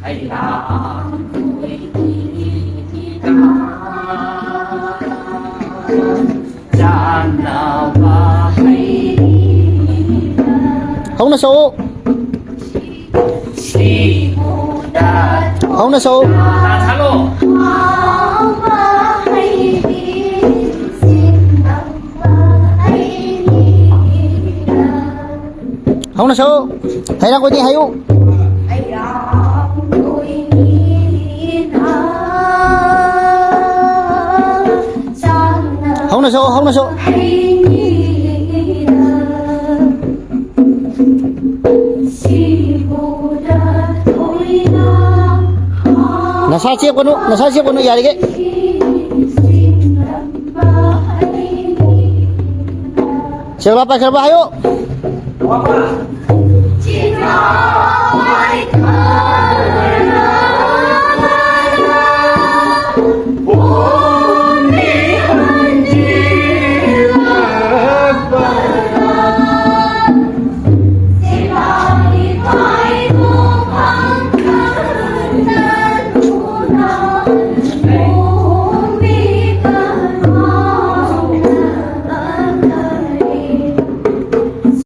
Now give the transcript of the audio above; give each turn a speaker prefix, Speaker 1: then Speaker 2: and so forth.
Speaker 1: hay là tuổi ca chan và hay
Speaker 2: không là số
Speaker 1: si đa
Speaker 2: không là số
Speaker 1: là sao lô
Speaker 2: không là số hay là có gì hay không không là số không là số nasa siap kono ya dige siapa ayo
Speaker 1: Cinta